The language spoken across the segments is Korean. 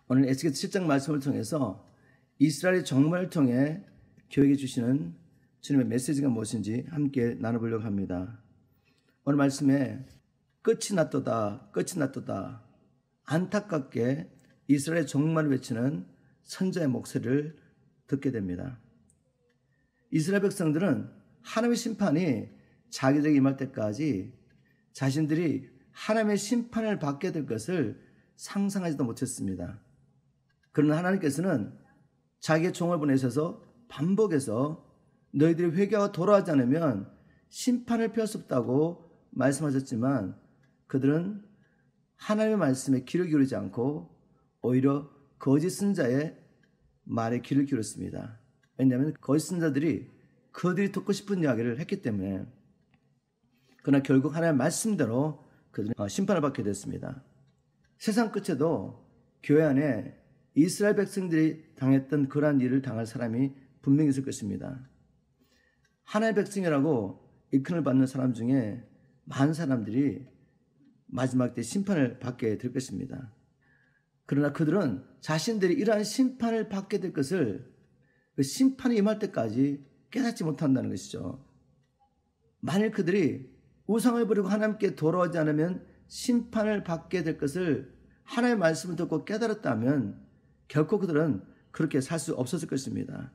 오늘 에스겔 7장 말씀을 통해서 이스라엘의 종말을 통해 교회에게 주시는 주님의 메시지가 무엇인지 함께 나눠보려고 합니다. 오늘 말씀에 끝이 났도다, 끝이 났도다, 안타깝게 이스라엘의 종말을 외치는 선자의 목소리를 듣게 됩니다. 이스라엘 백성들은 하나님의 심판이 자기들에게 임할 때까지 자신들이 하나님의 심판을 받게 될 것을 상상하지도 못했습니다. 그러나 하나님께서는 자기의 종을 보내셔서 반복해서 너희들이 회개하고 돌아오지 않으면 심판을 피할 수 없다고 말씀하셨지만 그들은 하나님의 말씀에 귀를 기울이지 않고 오히려 거짓 선자의 말에 귀를 기울였습니다. 왜냐하면 거짓 선자들이 그들이 듣고 싶은 이야기를 했기 때문에. 그러나 결국 하나님의 말씀대로 그들은 심판을 받게 됐습니다. 세상 끝에도 교회 안에 이스라엘 백성들이 당했던 그러한 일을 당할 사람이 분명히 있을 것입니다. 하나님의 백성이라고 일컬음을 받는 사람 중에 많은 사람들이 마지막 때 심판을 받게 될 것입니다. 그러나 그들은 자신들이 이러한 심판을 받게 될 것을 그 심판이 임할 때까지 깨닫지 못한다는 것이죠. 만일 그들이 우상을 버리고 하나님께 돌아오지 않으면 심판을 받게 될 것을 하나님의 말씀을 듣고 깨달았다면 결코 그들은 그렇게 살 수 없었을 것입니다.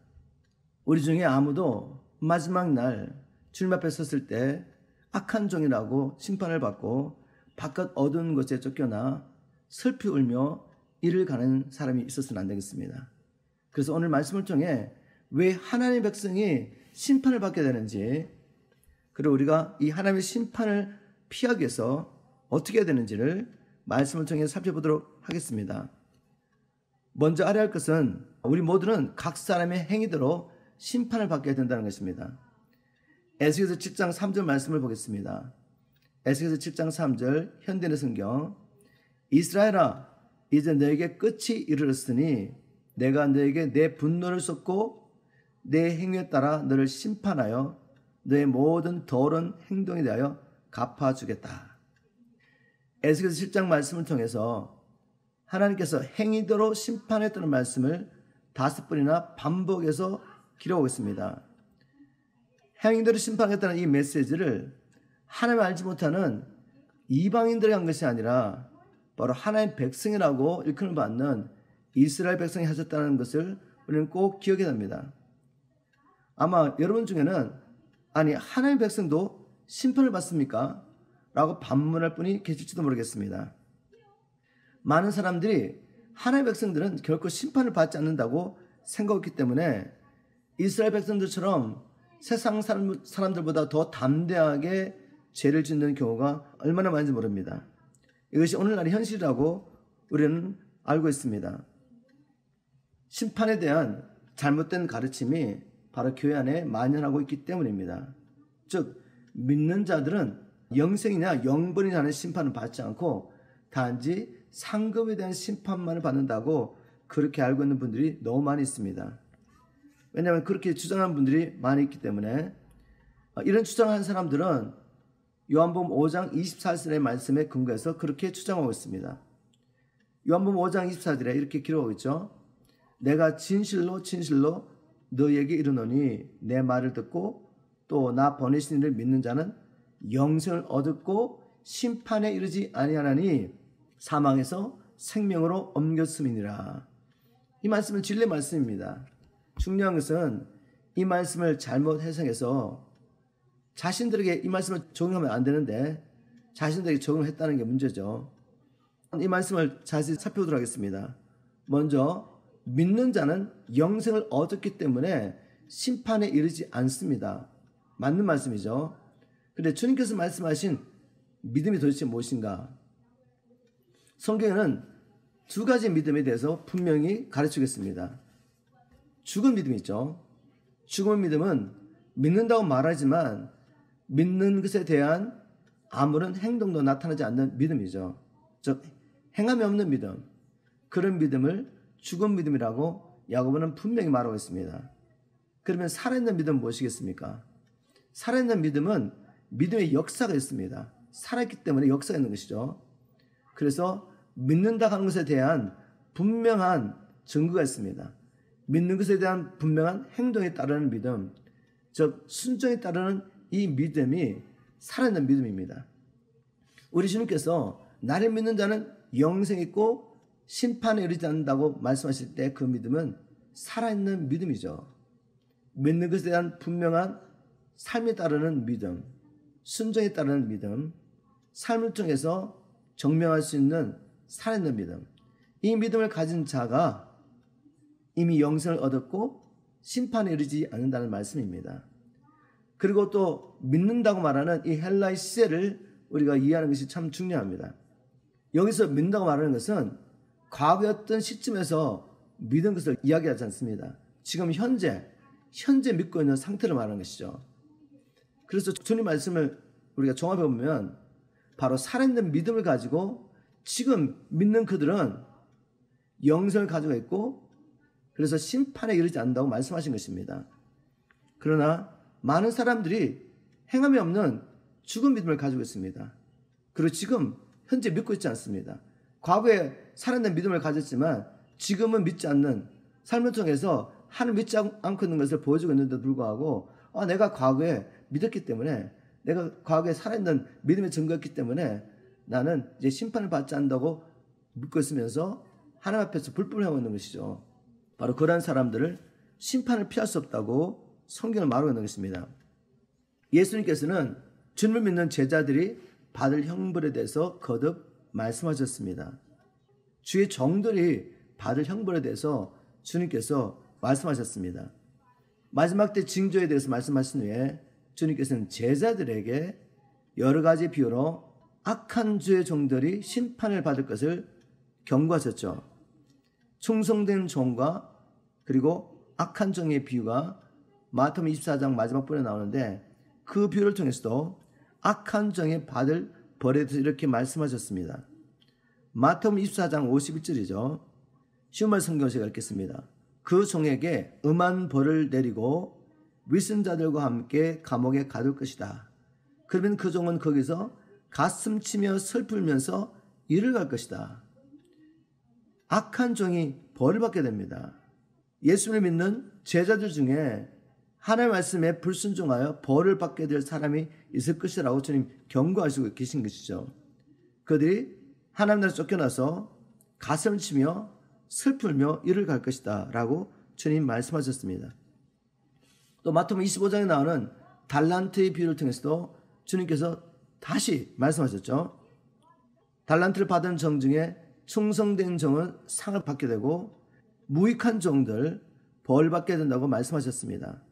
우리 중에 아무도 마지막 날 주님 앞에 섰을 때 악한 종이라고 심판을 받고 바깥 어두운 곳에 쫓겨나 슬피 울며 이를 가는 사람이 있었으면 안 되겠습니다. 그래서 오늘 말씀을 통해 왜 하나님의 백성이 심판을 받게 되는지, 그리고 우리가 이 하나님의 심판을 피하기 위해서 어떻게 해야 되는지를 말씀을 통해 살펴보도록 하겠습니다. 먼저 알아야 할 것은 우리 모두는 각 사람의 행위대로 심판을 받게 된다는 것입니다. 에스겔서 7장 3절 말씀을 보겠습니다. 에스겔서 7장 3절 현대의 성경. 이스라엘아, 이제 너에게 끝이 이르렀으니 내가 너에게 내 분노를 쏟고 내 행위에 따라 너를 심판하여 너의 모든 더러운 행동에 대하여 갚아주겠다. 에스겔서 7장 말씀을 통해서 하나님께서 행위대로 심판했다는 말씀을 5번이나 반복해서 기록하고 있습니다. 행위대로 심판했다는 이 메시지를 하나님 알지 못하는 이방인들이 한 것이 아니라 바로 하나님의 백성이라고 일컬음을 받는 이스라엘 백성이 하셨다는 것을 우리는 꼭 기억해야 합니다. 아마 여러분 중에는 아니 하나님의 백성도 심판을 받습니까? 라고 반문할 분이 계실지도 모르겠습니다. 많은 사람들이 하나님의 백성들은 결코 심판을 받지 않는다고 생각했기 때문에 이스라엘 백성들처럼 세상 사람들보다 더 담대하게 죄를 짓는 경우가 얼마나 많은지 모릅니다. 이것이 오늘날의 현실이라고 우리는 알고 있습니다. 심판에 대한 잘못된 가르침이 바로 교회 안에 만연하고 있기 때문입니다. 즉 믿는 자들은 영생이냐 영벌이냐는 심판을 받지 않고 단지 상급에 대한 심판만을 받는다고 그렇게 알고 있는 분들이 너무 많이 있습니다. 왜냐하면 그렇게 주장하는 분들이 많이 있기 때문에. 이런 주장하는 사람들은 요한복음 5장 24절의 말씀에 근거해서 그렇게 주장하고 있습니다. 요한복음 5장 24절에 이렇게 기록하고 있죠. 내가 진실로 진실로 너희에게 이르노니 내 말을 듣고 또 나 보내신 이를 믿는 자는 영생을 얻었고 심판에 이르지 아니하나니 사망에서 생명으로 옮겼음이니라. 이 말씀은 진리의 말씀입니다. 중요한 것은 이 말씀을 잘못 해석해서 자신들에게 이 말씀을 적용하면 안 되는데 자신들에게 적용했다는 게 문제죠. 이 말씀을 자세히 살펴보도록 하겠습니다. 먼저 믿는 자는 영생을 얻었기 때문에 심판에 이르지 않습니다. 맞는 말씀이죠. 그런데 주님께서 말씀하신 믿음이 도대체 무엇인가? 성경에는 두 가지 믿음에 대해서 분명히 가르치겠습니다. 죽은 믿음이 있죠. 죽은 믿음은 믿는다고 말하지만 믿는 것에 대한 아무런 행동도 나타나지 않는 믿음이죠. 즉 행함이 없는 믿음, 그런 믿음을 죽은 믿음이라고 야고보는 분명히 말하고 있습니다. 그러면 살아있는 믿음은 무엇이겠습니까? 살아있는 믿음은 믿음의 역사가 있습니다. 살아있기 때문에 역사가 있는 것이죠. 그래서 믿는다 하는 것에 대한 분명한 증거가 있습니다. 믿는 것에 대한 분명한 행동에 따르는 믿음, 즉 순종에 따르는 이 믿음이 살아있는 믿음입니다. 우리 주님께서 나를 믿는 자는 영생이 있고 심판에 이르지 않는다고 말씀하실 때 그 믿음은 살아있는 믿음이죠. 믿는 것에 대한 분명한 삶에 따르는 믿음, 순종에 따르는 믿음, 삶을 통해서 증명할 수 있는 살아있는 믿음, 이 믿음을 가진 자가 이미 영생을 얻었고 심판에 이르지 않는다는 말씀입니다. 그리고 또 믿는다고 말하는 이 헬라의 시제를 우리가 이해하는 것이 참 중요합니다. 여기서 믿는다고 말하는 것은 과거의 어떤 시점에서 믿은 것을 이야기하지 않습니다. 지금 현재 믿고 있는 상태를 말하는 것이죠. 그래서 주님 말씀을 우리가 종합해 보면 바로 살아있는 믿음을 가지고 지금 믿는 그들은 영생을 가지고 있고 그래서 심판에 이르지 않는다고 말씀하신 것입니다. 그러나 많은 사람들이 행함이 없는 죽은 믿음을 가지고 있습니다. 그리고 지금 현재 믿고 있지 않습니다. 과거에 살아있는 믿음을 가졌지만 지금은 믿지 않는 삶을 통해서 하나님 믿지 않고 있는 것을 보여주고 있는데도 불구하고 내가 과거에 믿었기 때문에 내가 과거에 살아있는 믿음의 증거였기 때문에 나는 이제 심판을 받지 않는다고 믿고 있으면서 하나님 앞에서 불법을 하고 있는 것이죠. 바로 그러한 사람들을 심판을 피할 수 없다고 성경을 말하고 있는 것입니다. 예수님께서는 주님을 믿는 제자들이 받을 형벌에 대해서 거듭 말씀하셨습니다. 주의 종들이 받을 형벌에 대해서 주님께서 말씀하셨습니다. 마지막 때 징조에 대해서 말씀하신 후에 주님께서는 제자들에게 여러 가지 비유로 악한 주의 종들이 심판을 받을 것을 경고하셨죠. 충성된 종과 그리고 악한 종의 비유가 마태복음 24장 마지막 부분에 나오는데 그 비유를 통해서도 악한 종이 받을 벌에 대해서 이렇게 말씀하셨습니다. 마태복음 24장 51절이죠. 쉬운 말 성경을 제가 읽겠습니다. 그 종에게 음한 벌을 내리고 위선자들과 함께 감옥에 가둘 것이다. 그러면 그 종은 거기서 가슴 치며 슬프면서 이를 갈 것이다. 악한 종이 벌을 받게 됩니다. 예수를 믿는 제자들 중에 하나님의 말씀에 불순종하여 벌을 받게 될 사람이 있을 것이라고 주님 경고하시고 계신 것이죠. 그들이 하나님 나라에서 쫓겨나서 가슴을 치며 슬프며 이를 갈 것이다 라고 주님 말씀하셨습니다. 또 마태복음 25장에 나오는 달란트의 비유를 통해서도 주님께서 다시 말씀하셨죠. 달란트를 받은 종 중에 충성된 종은 상을 받게 되고 무익한 종들 벌 받게 된다고 말씀하셨습니다.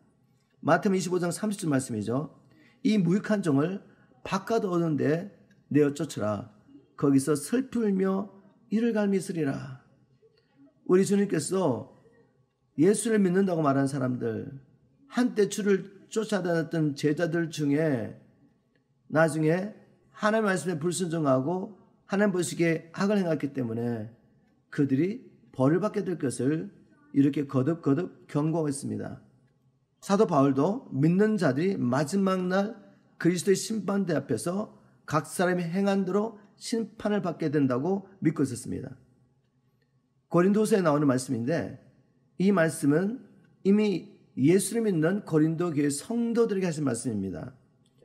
마태복음 25장 30절 말씀이죠. 이 무익한 종을 바깥 오는데 내어 쫓으라. 거기서 슬플며 이를 갈미으리라. 우리 주님께서 예수를 믿는다고 말하는 사람들, 한때 주를 쫓아다녔던 제자들 중에 나중에 하나님 말씀에 불순종하고 하나님 보시기에 악을 행했기 때문에 그들이 벌을 받게 될 것을 이렇게 거듭 경고하고 있습니다. 사도 바울도 믿는 자들이 마지막 날 그리스도의 심판대 앞에서 각 사람이 행한 대로 심판을 받게 된다고 믿고 있었습니다. 고린도서에 나오는 말씀인데 이 말씀은 이미 예수를 믿는 고린도 교회 성도들에게 하신 말씀입니다.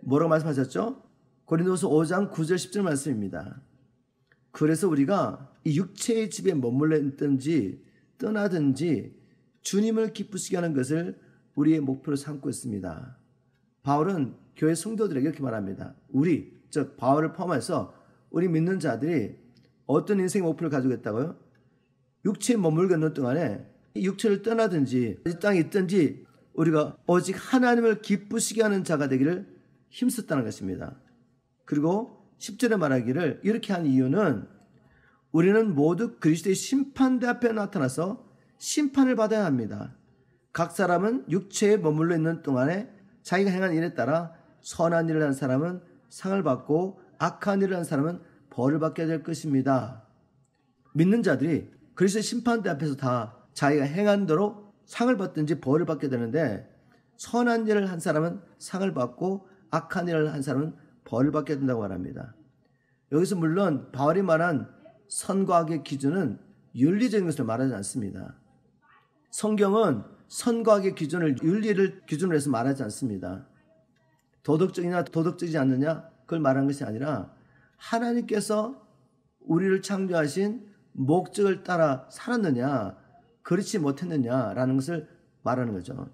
뭐라고 말씀하셨죠? 고린도서 5장 9절 10절 말씀입니다. 그래서 우리가 이 육체의 집에 머물러 있든지 떠나든지 주님을 기쁘시게 하는 것을 우리의 목표로 삼고 있습니다. 바울은 교회 성도들에게 이렇게 말합니다. 우리, 즉 바울을 포함해서 우리 믿는 자들이 어떤 인생의 목표를 가지고 있다고요? 육체에 머물고 있는 동안에 이 육체를 떠나든지 이 땅에 있든지 우리가 오직 하나님을 기쁘시게 하는 자가 되기를 힘썼다는 것입니다. 그리고 10절에 말하기를 이렇게 한 이유는 우리는 모두 그리스도의 심판대 앞에 나타나서 심판을 받아야 합니다. 각 사람은 육체에 머물러 있는 동안에 자기가 행한 일에 따라 선한 일을 한 사람은 상을 받고 악한 일을 한 사람은 벌을 받게 될 것입니다. 믿는 자들이 그리스도의 심판대 앞에서 다 자기가 행한 대로 상을 받든지 벌을 받게 되는데 선한 일을 한 사람은 상을 받고 악한 일을 한 사람은 벌을 받게 된다고 말합니다. 여기서 물론 바울이 말한 선과 악의 기준은 윤리적인 것을 말하지 않습니다. 성경은 선과 악의 기준을 윤리를 기준으로 해서 말하지 않습니다. 도덕적이냐 도덕적이지 않느냐 그걸 말하는 것이 아니라 하나님께서 우리를 창조하신 목적을 따라 살았느냐 그렇지 못했느냐라는 것을 말하는 거죠.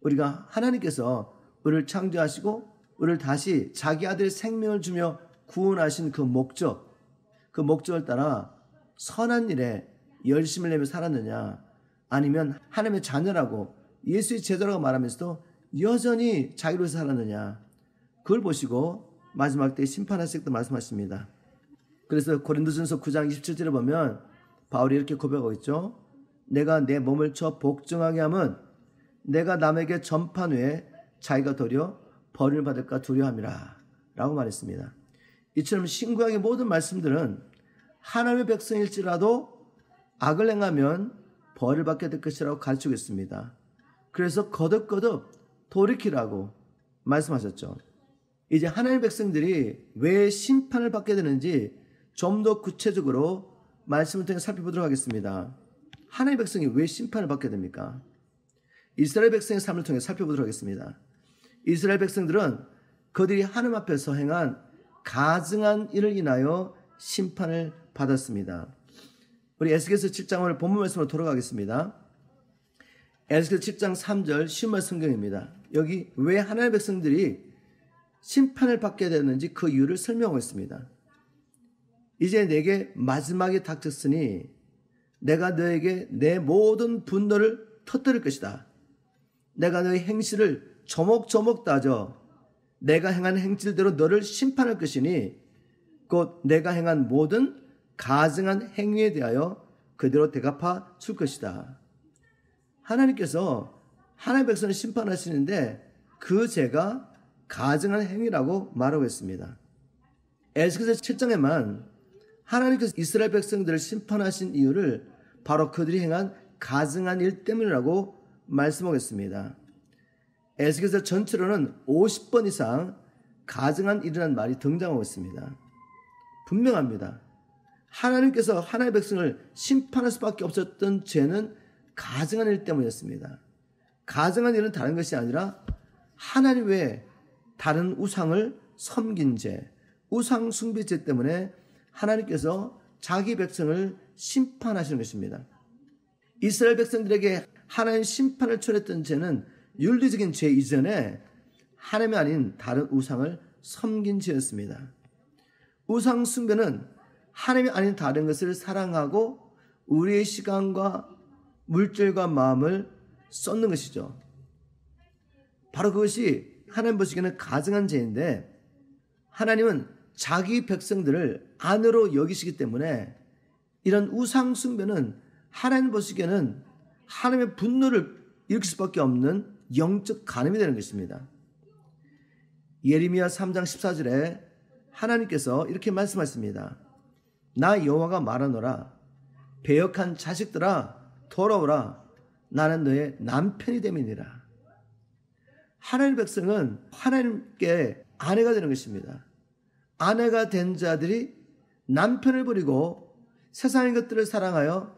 우리가 하나님께서 우리를 창조하시고 우리를 다시 자기 아들의 생명을 주며 구원하신 그 목적을 따라 선한 일에 열심을 내며 살았느냐 아니면 하나님의 자녀라고 예수의 제자라고 말하면서도 여전히 자기로 살았느냐 그걸 보시고 마지막 때 심판하실 때 말씀하십니다. 그래서 고린도전서 9장 27절에 보면 바울이 이렇게 고백하고 있죠. 내가 내 몸을 쳐 복종하게 함은 내가 남에게 전판 후에 자기가 도리어 벌을 받을까 두려움이라 라고 말했습니다. 이처럼 신구약의 모든 말씀들은 하나님의 백성일지라도 악을 행하면 벌을 받게 될 것이라고 가르치고 있습니다. 그래서 거듭거듭 돌이키라고 말씀하셨죠. 이제 하나님의 백성들이 왜 심판을 받게 되는지 좀 더 구체적으로 말씀을 통해 살펴보도록 하겠습니다. 하나님의 백성이 왜 심판을 받게 됩니까? 이스라엘 백성의 삶을 통해 살펴보도록 하겠습니다. 이스라엘 백성들은 그들이 하나님 앞에서 행한 가증한 일을 인하여 심판을 받았습니다. 우리 에스겔서 7장 오늘 본문 말씀으로 돌아가겠습니다. 에스겔 7장 3절 신말 성경입니다. 여기 왜 하나님의 백성들이 심판을 받게 되는지 그 이유를 설명하고 있습니다. 이제 내게 마지막이 닥쳤으니 내가 너에게 내 모든 분노를 터뜨릴 것이다. 내가 너의 행실을 조목조목 따져 내가 행한 행실대로 너를 심판할 것이니 곧 내가 행한 모든 가증한 행위에 대하여 그대로 대갚아 줄 것이다. 하나님께서 하나님의 백성을 심판하시는데 그 죄가 가증한 행위라고 말하고 있습니다. 에스겔서 7장에만 하나님께서 이스라엘 백성들을 심판하신 이유를 바로 그들이 행한 가증한 일 때문이라고 말씀하고 있습니다. 에스겔서 전체로는 50번 이상 가증한 일이라는 말이 등장하고 있습니다. 분명합니다. 하나님께서 하나님의 백성을 심판할 수밖에 없었던 죄는 가증한 일 때문이었습니다. 가증한 일은 다른 것이 아니라 하나님 외에 다른 우상을 섬긴 죄, 우상 숭배죄 때문에 하나님께서 자기 백성을 심판하시는 것입니다. 이스라엘 백성들에게 하나님 심판을 초래했던 죄는 윤리적인 죄 이전에 하나님이 아닌 다른 우상을 섬긴 죄였습니다. 우상 숭배는 하나님이 아닌 다른 것을 사랑하고 우리의 시간과 물질과 마음을 쏟는 것이죠. 바로 그것이 하나님 보시기에는 가증한 죄인데 하나님은 자기 백성들을 안으로 여기시기 때문에 이런 우상 숭배는 하나님 보시기에는 하나님의 분노를 일으킬 수밖에 없는 영적 간음이 되는 것입니다. 예레미야 3장 14절에 하나님께서 이렇게 말씀하십니다. 나 여호와가 말하노라 배역한 자식들아 돌아오라 나는 너의 남편이 됨이니라. 하나님의 백성은 하나님께 아내가 되는 것입니다. 아내가 된 자들이 남편을 버리고 세상의 것들을 사랑하여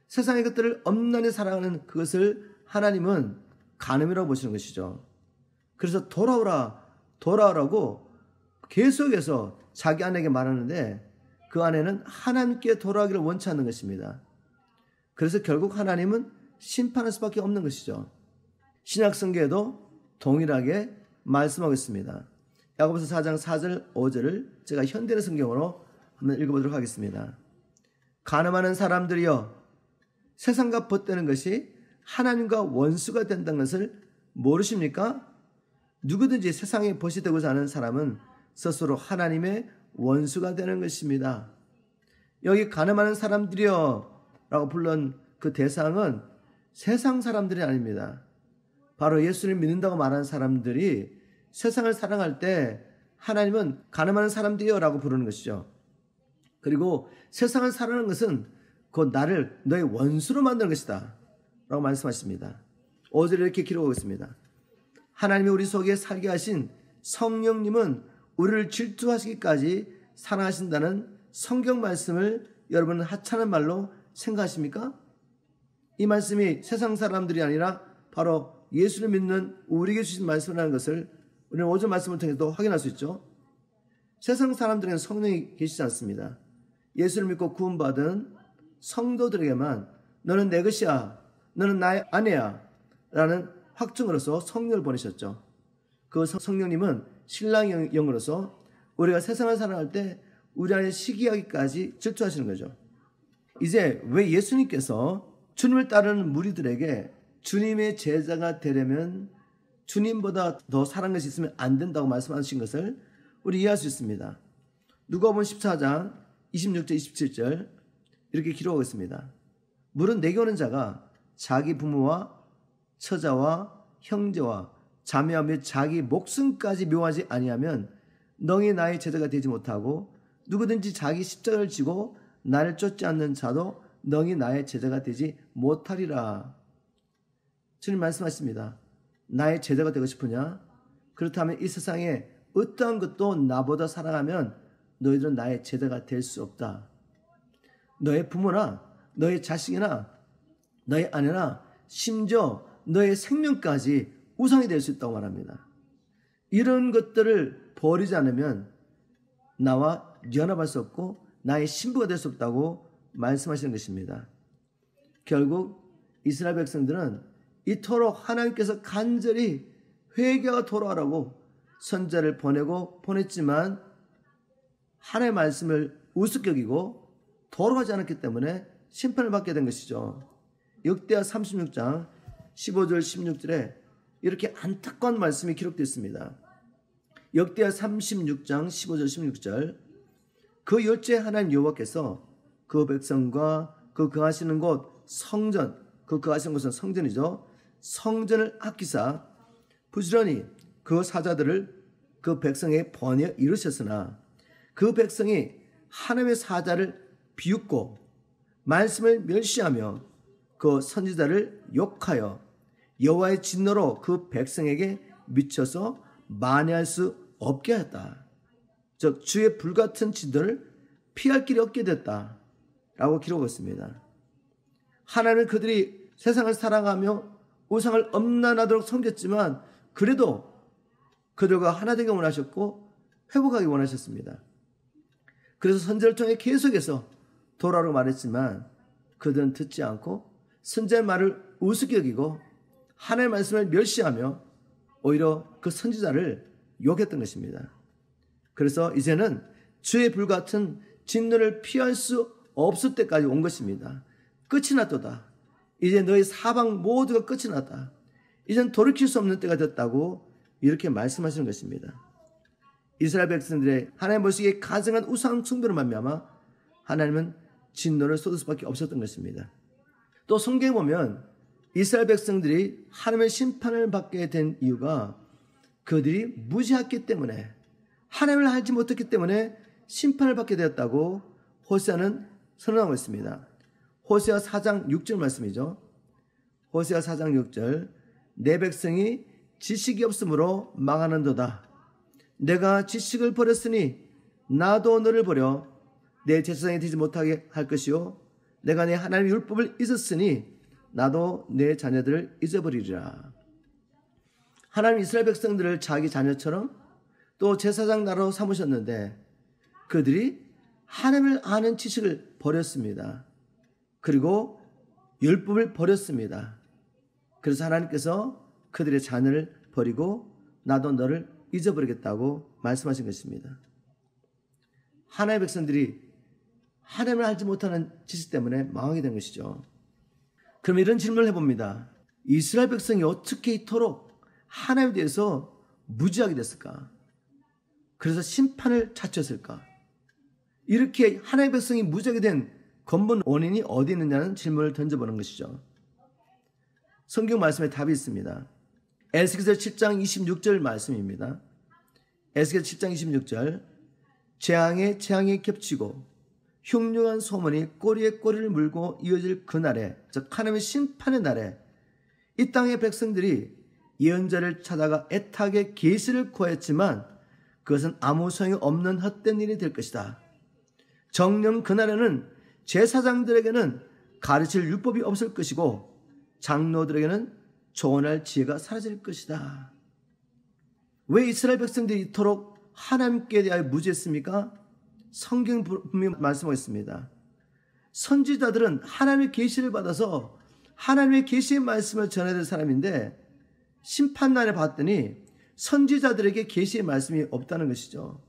세상의 것들을 엄란히 사랑하는 그것을 하나님은 간음이라고 보시는 것이죠. 그래서 돌아오라고 계속해서 자기 아내에게 말하는데 그 아내는 하나님께 돌아가기를 원치 않는 것입니다. 그래서 결국 하나님은 심판할 수밖에 없는 것이죠. 신약성경에도 동일하게 말씀하고 있습니다. 야고보서 4장 4절 5절을 제가 현대의 성경으로 한번 읽어보도록 하겠습니다. 간음하는 사람들이여 세상과 벗되는 것이 하나님과 원수가 된다는 것을 모르십니까? 누구든지 세상에 벗이 되고자 하는 사람은 스스로 하나님의 원수가 되는 것입니다. 여기 간음하는 사람들이여 라고 불른 그 대상은 세상 사람들이 아닙니다. 바로 예수를 믿는다고 말하는 사람들이 세상을 사랑할 때 하나님은 간음하는 사람들이여 라고 부르는 것이죠. 그리고 세상을 사랑하는 것은 곧 나를 너의 원수로 만드는 것이다 라고 말씀하십니다. 5절에 이렇게 기록하고 있습니다. 하나님이 우리 속에 살게 하신 성령님은 우리를 질투하시기까지 사랑하신다는 성경 말씀을 여러분은 하찮은 말로 생각하십니까? 이 말씀이 세상 사람들이 아니라 바로 예수를 믿는 우리에게 주신 말씀이라는 것을 우리는 오전 말씀을 통해서 확인할 수 있죠. 세상 사람들에게는 성령이 계시지 않습니다. 예수를 믿고 구원받은 성도들에게만 너는 내 것이야, 너는 나의 아내야 라는 확증으로서 성령을 보내셨죠. 그 성령님은 신랑의 영으로서 우리가 세상을 살아갈 때 우리 안에 시기하기까지 질투하시는 거죠. 이제 왜 예수님께서 주님을 따르는 무리들에게 주님의 제자가 되려면 주님보다 더 사랑하는 것이 있으면 안 된다고 말씀하신 것을 우리 이해할 수 있습니다. 누가복음 14장 26절 27절 이렇게 기록하고 있습니다. 물은 내게 오는 자가 자기 부모와 처자와 형제와 자매와 및 자기 목숨까지 묘하지 아니하면 너희 나의 제자가 되지 못하고 누구든지 자기 십자가를 지고 나를 쫓지 않는 자도 너희 나의 제자가 되지 못하리라. 주님 말씀하십니다. 나의 제자가 되고 싶으냐? 그렇다면 이 세상에 어떠한 것도 나보다 사랑하면 너희들은 나의 제자가 될 수 없다. 너의 부모나 너의 자식이나 너의 아내나 심지어 너의 생명까지 우상이 될 수 있다고 말합니다. 이런 것들을 버리지 않으면 나와 연합할 수 없고 나의 신부가 될 수 없다고 말씀하시는 것입니다. 결국 이스라엘 백성들은 이토록 하나님께서 간절히 회개하고 돌아오라고 선자를 보냈지만 하나님의 말씀을 우습게 여기고 돌아가지 않았기 때문에 심판을 받게 된 것이죠. 역대하 36장 15절 16절에 이렇게 안타까운 말씀이 기록되어 있습니다. 역대하 36장 15절 16절 그 열째 하나님 여호와께서 그 백성과 그 거하시는 곳 성전, 그 거하시는 곳은 성전이죠. 성전을 아끼사 부지런히 그 사자들을 그 백성의 번에 이루셨으나 그 백성이 하나님의 사자를 비웃고 말씀을 멸시하며 그 선지자를 욕하여 여호와의 진노로 그 백성에게 미쳐서 만회할 수 없게 하였다. 즉 주의 불같은 진노를 피할 길이 없게 됐다 라고 기록했습니다. 하나님은 그들이 세상을 사랑하며 우상을 엄란하도록 섬겼지만 그래도 그들과 하나 되기 원하셨고 회복하기 원하셨습니다. 그래서 선지자를 통해 계속해서 돌아오라고 말했지만 그들은 듣지 않고 선지자의 말을 우습게 여기고 하나님의 말씀을 멸시하며 오히려 그 선지자를 욕했던 것입니다. 그래서 이제는 주의 불같은 진노를 피할 수 없을 때까지 온 것입니다. 끝이 났도다. 이제 너희 사방 모두가 끝이 났다. 이젠 돌이킬 수 없는 때가 됐다고 이렇게 말씀하시는 것입니다. 이스라엘 백성들의 하나님 보시기에 가증한 우상 숭배로 말미암아 하나님은 진노를 쏟을 수밖에 없었던 것입니다. 또 성경에 보면 이스라엘 백성들이 하나님의 심판을 받게 된 이유가 그들이 무지했기 때문에 하나님을 알지 못했기 때문에 심판을 받게 되었다고 호세아는 선언하고 있습니다. 호세아 4장 6절 말씀이죠. 호세아 4장 6절 내 백성이 지식이 없으므로 망하는도다. 내가 지식을 버렸으니 나도 너를 버려 내 제사장이 되지 못하게 할 것이요 내가 내 하나님의 율법을 잊었으니 나도 내 자녀들을 잊어버리리라. 하나님 이스라엘 백성들을 자기 자녀처럼 또 제사장 나라로 삼으셨는데 그들이 하나님을 아는 지식을 버렸습니다. 그리고 율법을 버렸습니다. 그래서 하나님께서 그들의 자녀를 버리고 나도 너를 잊어버리겠다고 말씀하신 것입니다. 하나님의 백성들이 하나님을 알지 못하는 지식 때문에 망하게 된 것이죠. 그럼 이런 질문을 해봅니다. 이스라엘 백성이 어떻게 이토록 하나님에 대해서 무지하게 됐을까? 그래서 심판을 자초했을까? 이렇게 하나님의 백성이 무지하게 된 근본 원인이 어디 있느냐는 질문을 던져보는 것이죠. 성경 말씀에 답이 있습니다. 에스겔서 7장 26절 말씀입니다. 에스겔 7장 26절 재앙에 재앙이 겹치고 흉흉한 소문이 꼬리에 꼬리를 물고 이어질 그날에 즉 하나님의 심판의 날에 이 땅의 백성들이 예언자를 찾아가 애타게 계시를 구했지만 그것은 아무 소용이 없는 헛된 일이 될 것이다. 정령 그날에는 제사장들에게는 가르칠 율법이 없을 것이고 장로들에게는 조언할 지혜가 사라질 것이다. 왜 이스라엘 백성들이 이토록 하나님께 대하여 무지했습니까? 성경 분명히 말씀하고 있습니다. 선지자들은 하나님의 계시를 받아서 하나님의 계시의 말씀을 전해야 될 사람인데 심판날에 봤더니 선지자들에게 계시의 말씀이 없다는 것이죠.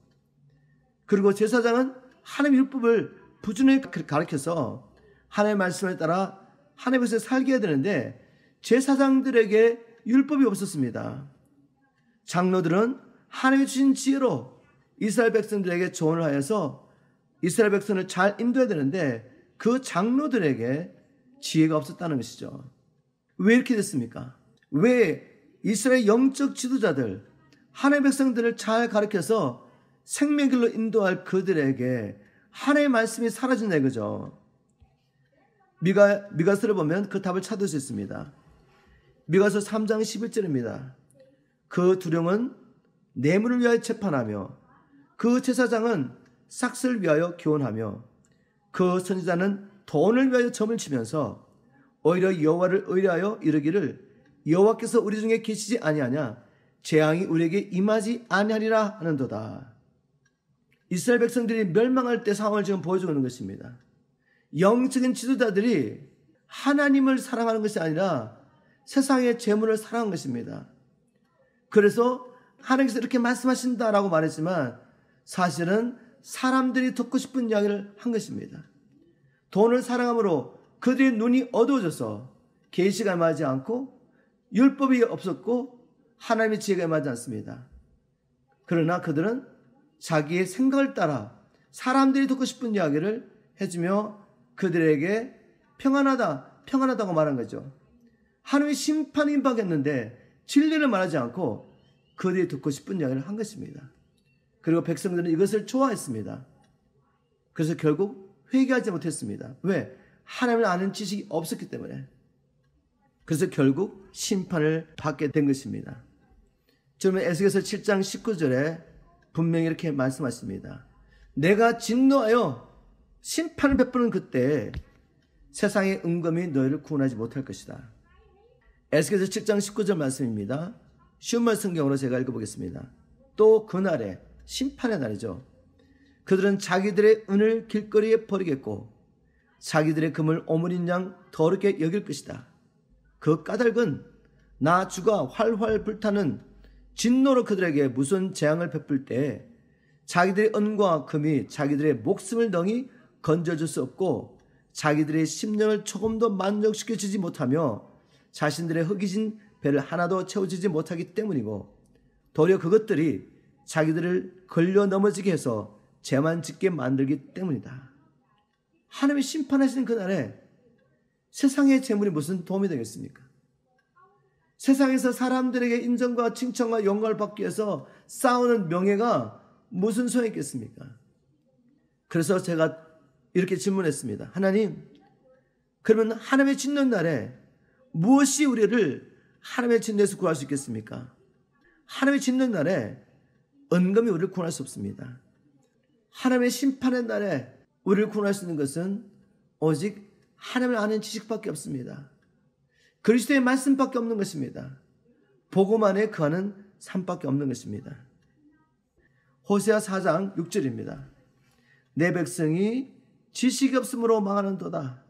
그리고 제사장은 하나님의 율법을 부지런히 가르쳐서 하나님의 말씀을 따라 하나님의 것을 살게 해야 되는데 제사장들에게 율법이 없었습니다. 장로들은 하나님이 주신 지혜로 이스라엘 백성들에게 조언을 하여서 이스라엘 백성을 잘 인도해야 되는데 그 장로들에게 지혜가 없었다는 것이죠. 왜 이렇게 됐습니까? 왜 이스라엘 영적 지도자들, 하나님의 백성들을 잘 가르쳐서 생명길로 인도할 그들에게 하나님의 말씀이 사라진다 이거죠. 미가서를 보면 그 답을 찾을 수 있습니다. 미가서 3장 11절입니다. 그 두령은 뇌물을 위하여 재판하며 그 제사장은 삭슬을 위하여 교훈하며 그 선지자는 돈을 위하여 점을 치면서 오히려 여호와를 의뢰하여 이르기를 여호와께서 우리 중에 계시지 아니하냐 재앙이 우리에게 임하지 아니하리라 하는도다. 이스라엘 백성들이 멸망할 때 상황을 지금 보여주고 있는 것입니다. 영적인 지도자들이 하나님을 사랑하는 것이 아니라 세상의 재물을 사랑한 것입니다. 그래서 하나님께서 이렇게 말씀하신다라고 말했지만 사실은 사람들이 듣고 싶은 이야기를 한 것입니다. 돈을 사랑함으로 그들의 눈이 어두워져서 계시가 임하지 않고 율법이 없었고 하나님의 지혜가 임하지 않습니다. 그러나 그들은 자기의 생각을 따라 사람들이 듣고 싶은 이야기를 해주며 그들에게 평안하다고 말한 거죠. 하나님의 심판이 임박했는데 진리를 말하지 않고 그들이 듣고 싶은 이야기를 한 것입니다. 그리고 백성들은 이것을 좋아했습니다. 그래서 결국 회개하지 못했습니다. 왜? 하나님을 아는 지식이 없었기 때문에. 그래서 결국 심판을 받게 된 것입니다. 저는 에스겔서 7장 19절에 분명히 이렇게 말씀하십니다. 내가 진노하여 심판을 베푸는 그때 세상의 은검이 너희를 구원하지 못할 것이다. 에스겔서 7장 19절 말씀입니다. 쉬운 말 성경으로 제가 읽어보겠습니다. 또 그날에 심판의 날이죠. 그들은 자기들의 은을 길거리에 버리겠고 자기들의 금을 오물인 양 더럽게 여길 것이다. 그 까닭은 나 주가 활활 불타는 진노로 그들에게 무슨 재앙을 베풀 때 자기들의 은과 금이 자기들의 목숨을 능히 건져줄 수 없고 자기들의 심령을 조금도 만족시켜주지 못하며 자신들의 흙이진 배를 하나도 채워주지 못하기 때문이고 도리어 그것들이 자기들을 걸려 넘어지게 해서 죄만 짓게 만들기 때문이다. 하나님이 심판하시는 그날에 세상의 재물이 무슨 도움이 되겠습니까? 세상에서 사람들에게 인정과 칭찬과 영광을 받기 위해서 싸우는 명예가 무슨 소용이 있겠습니까? 그래서 제가 이렇게 질문했습니다. 하나님, 그러면 하나님의 진노 날에 무엇이 우리를 하나님의 진노에서 구할 수 있겠습니까? 하나님의 진노 날에 은금이 우리를 구원할 수 없습니다. 하나님의 심판의 날에 우리를 구원할 수 있는 것은 오직 하나님을 아는 지식밖에 없습니다. 그리스도의 말씀밖에 없는 것입니다. 복음 안에 거하는 삶밖에 없는 것입니다. 호세아 4장 6절입니다. 내 백성이 지식이 없으므로 망하는도다.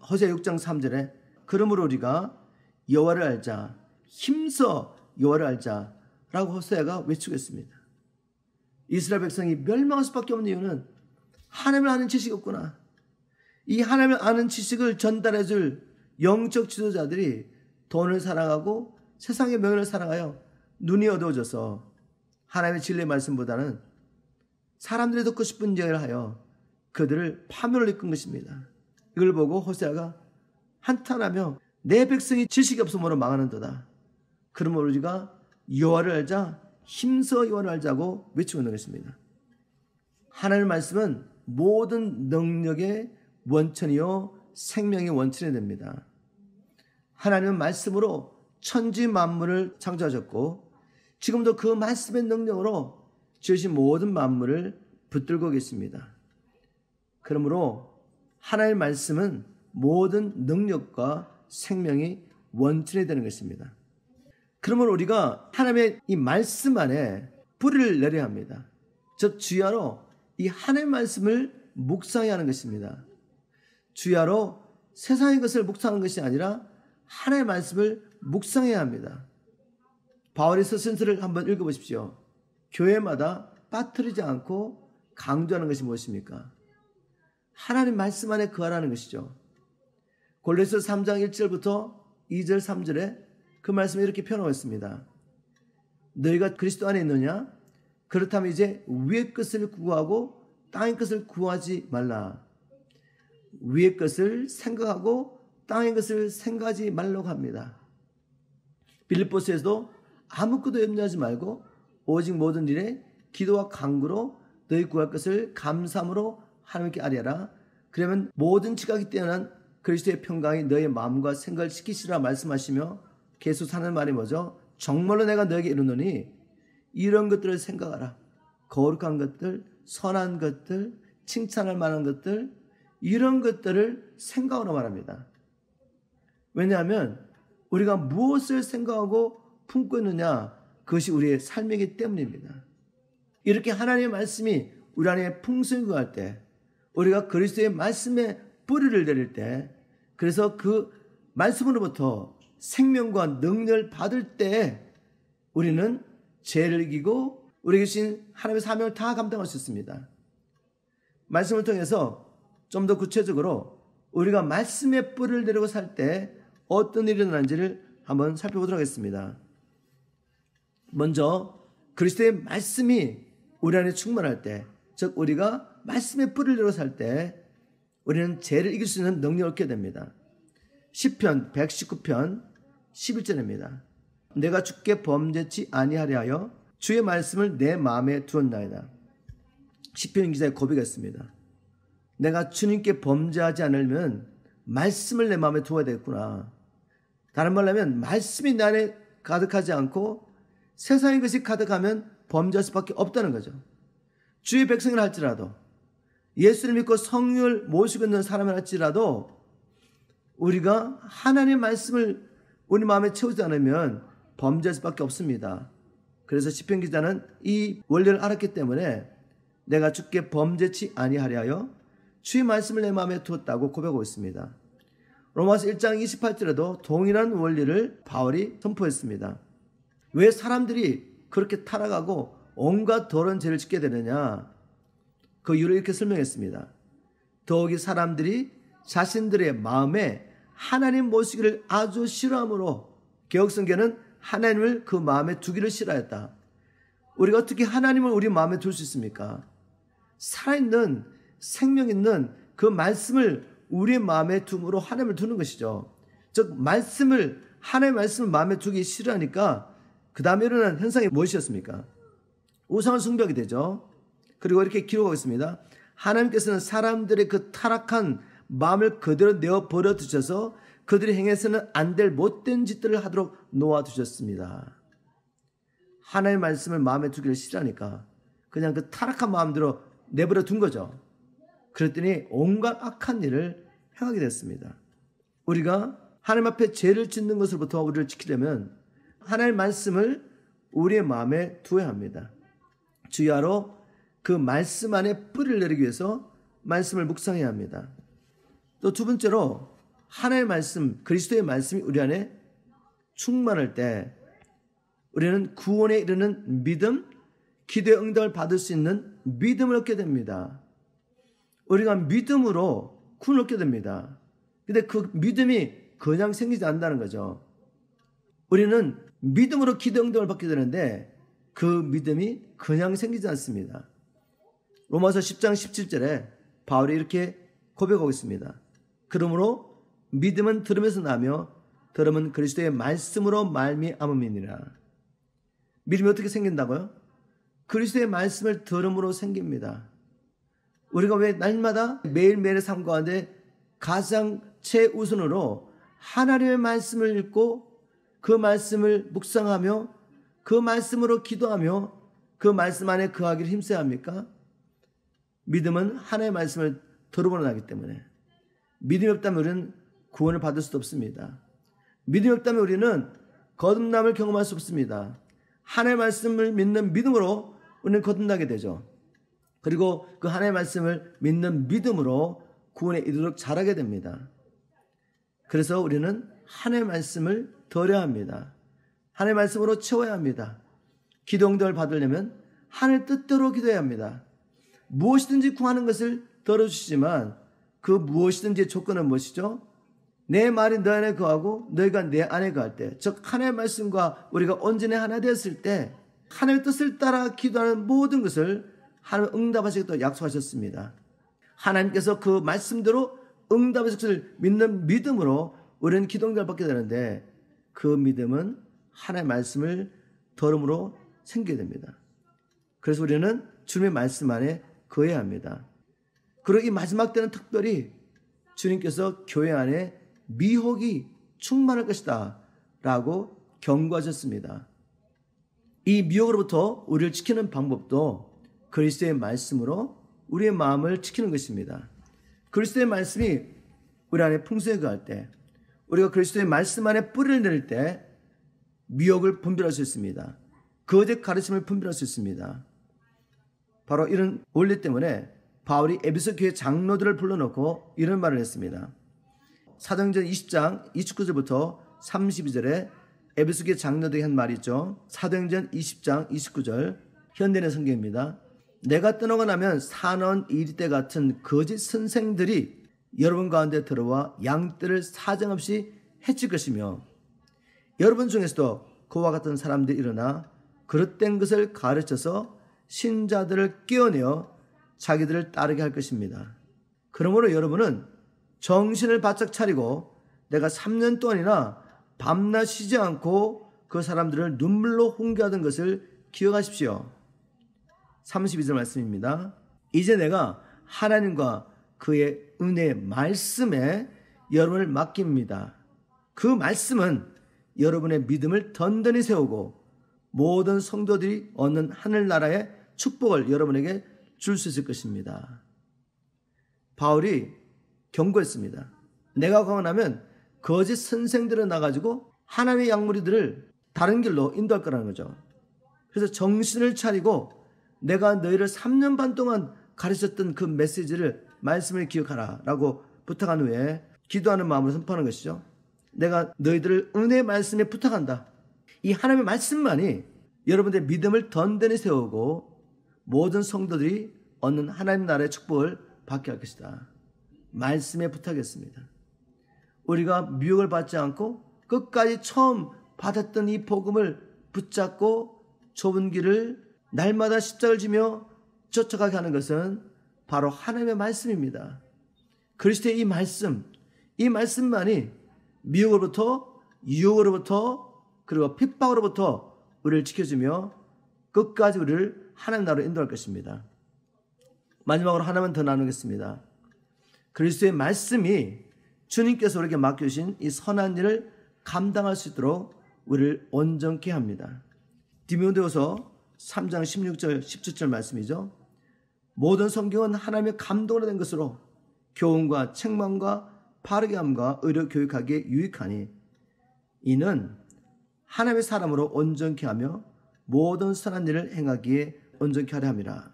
호세아 6장 3절에 그러므로 우리가 여호와를 알자, 힘써 여호와를 알자라고 호세아가 외치고 있습니다. 이스라엘 백성이 멸망할 수밖에 없는 이유는 하나님을 아는 지식이 없구나. 이 하나님을 아는 지식을 전달해 줄 영적 지도자들이 돈을 사랑하고 세상의 명예를 사랑하여 눈이 어두워져서 하나님의 진리의 말씀보다는 사람들이 듣고 싶은 이야기를 하여 그들을 파멸을 이끈 것입니다. 이걸 보고 호세아가 한탄하며 내 백성이 지식이 없음으로 망하는도다. 그러므로 우리가 여호와를 알자, 힘써 여호와를 알자고 외치고 있는 것입니다. 하나님의 말씀은 모든 능력의 원천이요 생명의 원천이 됩니다. 하나님은 말씀으로 천지 만물을 창조하셨고 지금도 그 말씀의 능력으로 지으신 모든 만물을 붙들고 계십니다. 그러므로 하나님의 말씀은 모든 능력과 생명이 원천이 되는 것입니다. 그러면 우리가 하나님의 이 말씀 안에 뿌리를 내려야 합니다. 즉 주야로 이 하나님의 말씀을 묵상해야 하는 것입니다. 주야로 세상의 것을 묵상하는 것이 아니라 하나님의 말씀을 묵상해야 합니다. 바울의 서신서를 한번 읽어보십시오. 교회마다 빠뜨리지 않고 강조하는 것이 무엇입니까? 하나님 말씀 안에 거하라는 것이죠. 골로새서 3장 1절부터 2절 3절에 그 말씀을 이렇게 표현하고 있습니다. 너희가 그리스도 안에 있느냐? 그렇다면 이제 위의 것을 구하고 땅의 것을 구하지 말라. 위의 것을 생각하고 땅의 것을 생각하지 말라고 합니다. 빌립보서에서도 아무것도 염려하지 말고 오직 모든 일에 기도와 간구로 너희 구할 것을 감사함으로 하나님께 아뢰라. 그러면 모든 지각이 뛰어난 그리스도의 평강이 너희 마음과 생각을 지키시라 말씀하시며 계속 하는 말이 뭐죠? 정말로 내가 너에게 이르노니 이런 것들을 생각하라. 거룩한 것들, 선한 것들, 칭찬할 만한 것들, 이런 것들을 생각하라 말합니다. 왜냐하면 우리가 무엇을 생각하고 품고 있느냐, 그것이 우리의 삶이기 때문입니다. 이렇게 하나님의 말씀이 우리 안에 풍성히 거할 때, 우리가 그리스도의 말씀에 뿌리를 내릴 때, 그래서 그 말씀으로부터 생명과 능력을 받을 때 우리는 죄를 이기고 우리에게 주신 하나님의 사명을 다 감당할 수 있습니다. 말씀을 통해서 좀 더 구체적으로 우리가 말씀의 뿌리를 내리고 살 때 어떤 일이 일어나는지를 한번 살펴보도록 하겠습니다. 먼저 그리스도의 말씀이 우리 안에 충만할 때, 즉 우리가 말씀의 뿌리를 내리고 살 때 우리는 죄를 이길 수 있는 능력을 얻게 됩니다. 시편 119편 11절입니다. 내가 주께 범죄치 아니하려 하여 주의 말씀을 내 마음에 두었나이다. 시편 기자의 고백했습니다. 내가 주님께 범죄하지 않으면 말씀을 내 마음에 두어야 되겠구나. 다른 말로 하면 말씀이 내 안에 가득하지 않고 세상의 것이 가득하면 범죄할 수밖에 없다는 거죠. 주의 백성이라 할지라도, 예수를 믿고 성령을 모시고 있는 사람이라 할지라도 우리가 하나님의 말씀을 우리 마음에 채우지 않으면 범죄할 수밖에 없습니다. 그래서 시편 기자는 이 원리를 알았기 때문에 내가 주께 범죄치 아니하려 하여 주의 말씀을 내 마음에 두었다고 고백하고 있습니다. 로마서 1장 28절에도 동일한 원리를 바울이 선포했습니다. 왜 사람들이 그렇게 타락하고 온갖 더러운 죄를 짓게 되느냐? 그 이유를 이렇게 설명했습니다. 더욱이 사람들이 자신들의 마음에 하나님 모시기를 아주 싫어하므로, 개역성경은 하나님을 그 마음에 두기를 싫어했다. 우리가 어떻게 하나님을 우리 마음에 둘 수 있습니까? 살아있는 생명 있는 그 말씀을 우리의 마음에 둠으로 하나님을 두는 것이죠. 즉 하나님의 말씀을 마음에 두기 싫어하니까 그 다음에 일어난 현상이 무엇이었습니까? 우상을 숭배하게 되죠. 그리고 이렇게 기록하고 있습니다. 하나님께서는 사람들의 그 타락한 마음을 그대로 내어버려 두셔서 그들이 행해서는 안 될 못된 짓들을 하도록 놓아두셨습니다. 하나님의 말씀을 마음에 두기를 싫어하니까 그냥 그 타락한 마음대로 내버려 둔 거죠. 그랬더니 온갖 악한 일을 행하게 됐습니다. 우리가 하나님 앞에 죄를 짓는 것으로부터 우리를 지키려면 하나님의 말씀을 우리의 마음에 두어야 합니다. 주야로 그 말씀 안에 뿌리를 내리기 위해서 말씀을 묵상해야 합니다. 또 두 번째로 하나님의 말씀, 그리스도의 말씀이 우리 안에 충만할 때 우리는 구원에 이르는 믿음, 기도의 응답을 받을 수 있는 믿음을 얻게 됩니다. 우리가 믿음으로 구원을 얻게 됩니다. 근데 그 믿음이 그냥 생기지 않는다는 거죠. 우리는 믿음으로 기도 응답을 받게 되는데 그 믿음이 그냥 생기지 않습니다. 로마서 10장 17절에 바울이 이렇게 고백하고 있습니다. 그러므로 믿음은 들음에서 나며 들음은 그리스도의 말씀으로 말미암음이니라. 믿음이 어떻게 생긴다고요? 그리스도의 말씀을 들음으로 생깁니다. 우리가 왜 날마다 매일매일의 삶 가운데 가장 최우선으로 하나님의 말씀을 읽고 그 말씀을 묵상하며 그 말씀으로 기도하며 그 말씀 안에 거하기를 힘써야 합니까? 믿음은 하나님의 말씀을 들어보러 나기 때문에, 믿음이 없다면 우리는 구원을 받을 수도 없습니다. 믿음이 없다면 우리는 거듭남을 경험할 수 없습니다. 하나님의 말씀을 믿는 믿음으로 우리는 거듭나게 되죠. 그리고 그 하나님의 말씀을 믿는 믿음으로 구원에 이르도록 자라게 됩니다. 그래서 우리는 하나님의 말씀을 들어야 합니다. 하나님의 말씀으로 채워야 합니다. 기도 응답을 받으려면 하나님의 뜻대로 기도해야 합니다. 무엇이든지 구하는 것을 들어주시지만 그 무엇이든지의 조건은 무엇이죠? 내 말이 너 안에 거하고 너희가 내 안에 거할 때, 즉 하나님의 말씀과 우리가 온전히 하나 되었을 때 하나님의 뜻을 따라 기도하는 모든 것을 하나님 응답하시겠다고 약속하셨습니다. 하나님께서 그 말씀대로 응답하실 것을 믿는 믿음으로 우리는 기도 응답을 받게 되는데, 그 믿음은 하나님의 말씀을 들음으로 생기게 됩니다. 그래서 우리는 주님의 말씀 안에 거해야 합니다. 그리고 이 마지막 때는 특별히 주님께서 교회 안에 미혹이 충만할 것이다 라고 경고하셨습니다. 이 미혹으로부터 우리를 지키는 방법도 그리스도의 말씀으로 우리의 마음을 지키는 것입니다. 그리스도의 말씀이 우리 안에 풍성히 거할 때, 우리가 그리스도의 말씀 안에 뿌리를 내릴 때 미혹을 분별할 수 있습니다. 거짓 가르침을 분별할 수 있습니다. 바로 이런 원리 때문에 바울이 에베소 교회 장로들을 불러놓고 이런 말을 했습니다. 사도행전 20장 29절부터 32절에 에베소 교회 장로들이 한 말이 있죠. 사도행전 20장 29절 현대의 성경입니다. 내가 떠나고 나면 산원 이리떼 같은 거짓 선생들이 여러분 가운데 들어와 양떼를 사정없이 해칠 것이며, 여러분 중에서도 그와 같은 사람들이 일어나 그릇된 것을 가르쳐서 신자들을 깨어내어 자기들을 따르게 할 것입니다. 그러므로 여러분은 정신을 바짝 차리고 내가 3년 동안이나 밤낮 쉬지 않고 그 사람들을 눈물로 훈계하던 것을 기억하십시오. 32절 말씀입니다. 이제 내가 하나님과 그의 은혜의 말씀에 여러분을 맡깁니다. 그 말씀은 여러분의 믿음을 든든히 세우고 모든 성도들이 얻는 하늘나라의 축복을 여러분에게 줄 수 있을 것입니다. 바울이 경고했습니다. 내가 가고 나면 거짓 선생들을 나가지고 하나님의 양무리들을 다른 길로 인도할 거라는 거죠. 그래서 정신을 차리고 내가 너희를 3년 반 동안 가르쳤던 그 메시지를, 말씀을 기억하라 라고 부탁한 후에 기도하는 마음으로 선포하는 것이죠. 내가 너희들을 은혜의 말씀에 부탁한다. 이 하나님의 말씀만이 여러분들의 믿음을 든든히 세우고 모든 성도들이 얻는 하나님 나라의 축복을 받게 할 것이다. 말씀에 부탁했습니다. 우리가 미혹을 받지 않고 끝까지 처음 받았던 이 복음을 붙잡고 좁은 길을 날마다 십자가를 지며 쫓아가게 하는 것은 바로 하나님의 말씀입니다. 그리스도의 이 말씀만이 미혹으로부터, 유혹으로부터, 그리고 핍박으로부터 우리를 지켜주며 끝까지 우리를 하나님 나라로 인도할 것입니다. 마지막으로 하나만 더 나누겠습니다. 그리스도의 말씀이 주님께서 우리에게 맡겨주신 이 선한 일을 감당할 수 있도록 우리를 온전케 합니다. 디모데후서 3장 16절 17절 말씀이죠. 모든 성경은 하나님의 감동으로 된 것으로 교훈과 책망과 바르게 함과 의로 교육하기에 유익하니 이는 하나님의 사람으로 온전케 하며 모든 선한 일을 행하기에 온전케 하려 함이라.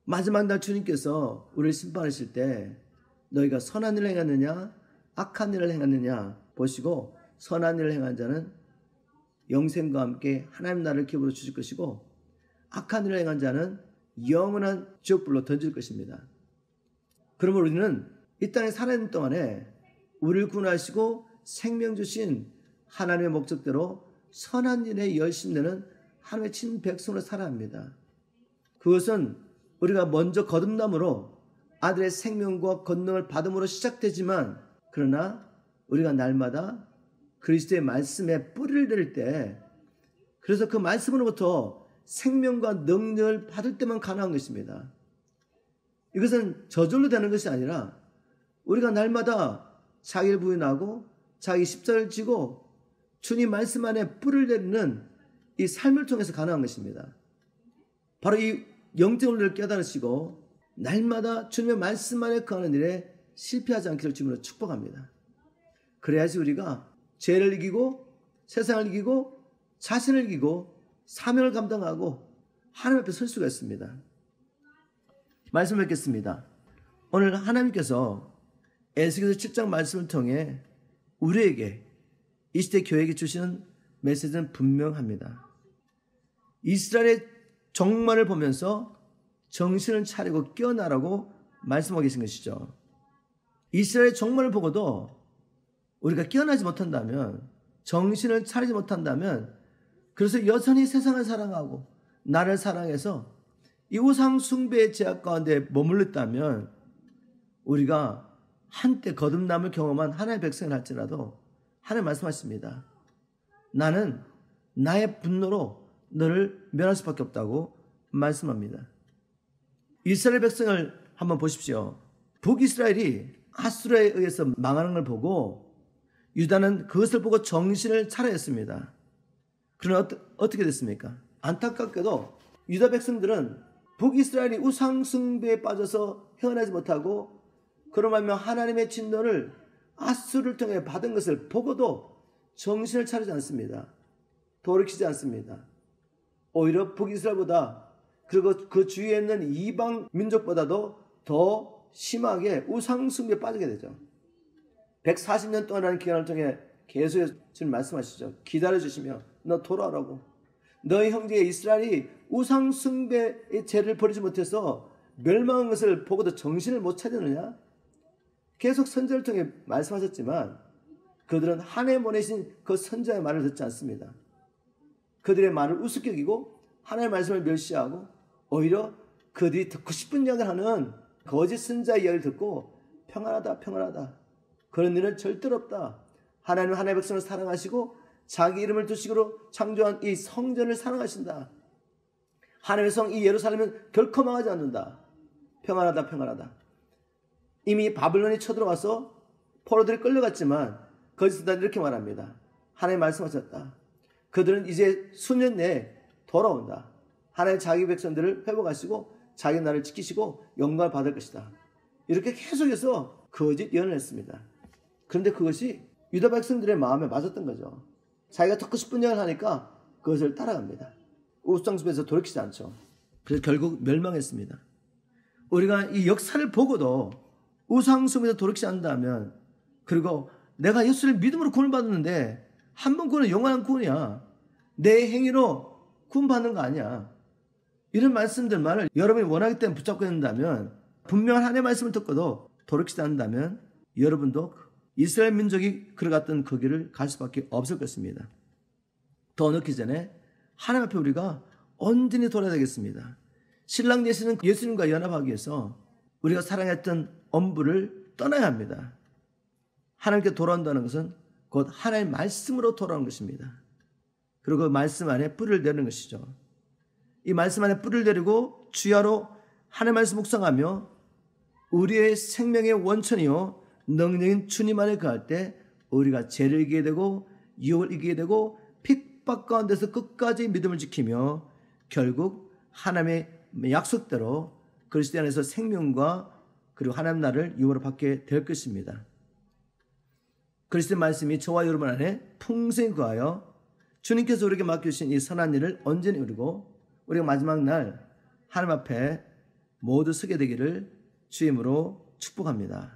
마지막 날 주님께서 우리를 심판하실 때 너희가 선한 일을 행하느냐 악한 일을 행하느냐 보시고, 선한 일을 행한 자는 영생과 함께 하나님 나라를 기업으로 주실 것이고, 악한 일을 행한 자는 영원한 지옥불로 던질 것입니다. 그러므로 우리는 이 땅에 살아있는 동안에 우리를 구원하시고 생명 주신 하나님의 목적대로 선한 일에 열심내는 하나님의 친백성으로 살아야 합니다. 그것은 우리가 먼저 거듭남으로 아들의 생명과 권능을 받음으로 시작되지만, 그러나 우리가 날마다 그리스도의 말씀에 뿌리를 내릴 때, 그래서 그 말씀으로부터 생명과 능력을 받을 때만 가능한 것입니다. 이것은 저절로 되는 것이 아니라 우리가 날마다 자기를 부인하고 자기 십자가를 지고 주님 말씀 안에 뿌리를 내리는 이 삶을 통해서 가능한 것입니다. 바로 이 영적 원리를 깨달으시고 날마다 주님의 말씀 안에 거하는 일에 실패하지 않기를 주님으로 축복합니다. 그래야지 우리가 죄를 이기고 세상을 이기고 자신을 이기고 사명을 감당하고 하나님 앞에 설 수가 있습니다. 말씀 뵙겠습니다. 오늘 하나님께서 에스겔서 7장 말씀을 통해 우리에게 이 시대 교회에게 주시는 메시지는 분명합니다. 이스라엘의 종말을 보면서 정신을 차리고 깨어나라고 말씀하고 계신 것이죠. 이스라엘의 종말을 보고도 우리가 깨어나지 못한다면, 정신을 차리지 못한다면, 그래서 여전히 세상을 사랑하고 나를 사랑해서 이 우상 숭배의 제약 가운데 머물렀다면 우리가 한때 거듭남을 경험한 하나님의 백성을 할지라도 하나님 말씀하십니다. 나는 나의 분노로 너를 멸할 수밖에 없다고 말씀합니다. 이스라엘 백성을 한번 보십시오. 북이스라엘이 아수르에 의해서 망하는 걸 보고 유다는 그것을 보고 정신을 차려야 했습니다. 그러나 어떻게 됐습니까? 안타깝게도 유다 백성들은 북이스라엘이 우상 숭배에 빠져서 헤어나지 못하고 그로 말미암아 하나님의 진노를 아수르를 통해 받은 것을 보고도 정신을 차리지 않습니다. 돌이키지 않습니다. 오히려 북이스라엘보다 그리고 그 주위에 있는 이방 민족보다도 더 심하게 우상 숭배에 빠지게 되죠. 140년 동안이라는 기간을 통해 계속해서 주님 말씀하시죠. 기다려주시며 너 돌아오라고. 너희 형제 이스라엘이 우상 숭배의 죄를 버리지 못해서 멸망한 것을 보고도 정신을 못 차리느냐? 계속 선지자를 통해 말씀하셨지만 그들은 하나님 보내신 그 선지자의 말을 듣지 않습니다. 그들의 말을 우습게 여기고 하나님의 말씀을 멸시하고 오히려 그들이 듣고 싶은 이야기를 하는 거짓 선지자의 이야기를 듣고 평안하다 평안하다. 그런 일은 절대로 없다. 하나님은 하나님의 백성을 사랑하시고 자기 이름을 두시기로 창조한 이 성전을 사랑하신다. 하나님의 성 이 예루살렘은 결코 망하지 않는다. 평안하다 평안하다. 이미 바벨론이 쳐들어와서 포로들이 끌려갔지만 거기서 이렇게 말합니다. 하나님 말씀하셨다. 그들은 이제 수년 내에 돌아온다. 하나님 자기 백성들을 회복하시고 자기 나라를 지키시고 영광을 받을 것이다. 이렇게 계속해서 거짓 예언을 했습니다. 그런데 그것이 유다 백성들의 마음에 맞았던 거죠. 자기가 듣고 싶은 얘기를 하니까 그것을 따라갑니다. 우상숭배에서 돌이키지 않죠. 그래서 결국 멸망했습니다. 우리가 이 역사를 보고도 우상숭배에서 돌이키지 않는다면, 그리고 내가 예수를 믿음으로 구원을 받았는데 한 번 구원은 영원한 구원이야. 내 행위로 구원받는 거 아니야. 이런 말씀들만을 여러분이 원하기 때문에 붙잡고 있는다면, 분명한 하나님의 말씀을 듣고도 돌이키지 않는다면 여러분도 이스라엘 민족이 걸어갔던 그 길을 갈 수밖에 없을 것입니다. 더 넣기 전에 하나님 앞에 우리가 온전히 돌아야 되겠습니다. 신랑 되시는 예수님과 연합하기 위해서 우리가 사랑했던 엄부를 떠나야 합니다. 하나님께 돌아온다는 것은 곧 하나님의 말씀으로 돌아오는 것입니다. 그리고 그 말씀 안에 뿌리를 내리는 것이죠. 이 말씀 안에 뿌리를 내리고 주야로 하나님의 말씀 묵상하며 우리의 생명의 원천이요 능력인 주님 안에 거할 때 우리가 죄를 이기게 되고 유혹을 이기게 되고 핍박 가운데서 끝까지 믿음을 지키며 결국 하나님의 약속대로 그리스도 안에서 생명과 그리고 하나님 나라를 유업으로 받게 될 것입니다. 그리스도의 말씀이 저와 여러분 안에 풍성히 거하여 주님께서 우리에게 맡겨주신 이 선한 일을 온전히 이루고 우리가 마지막 날 하나님 앞에 모두 서게 되기를 주임으로 축복합니다.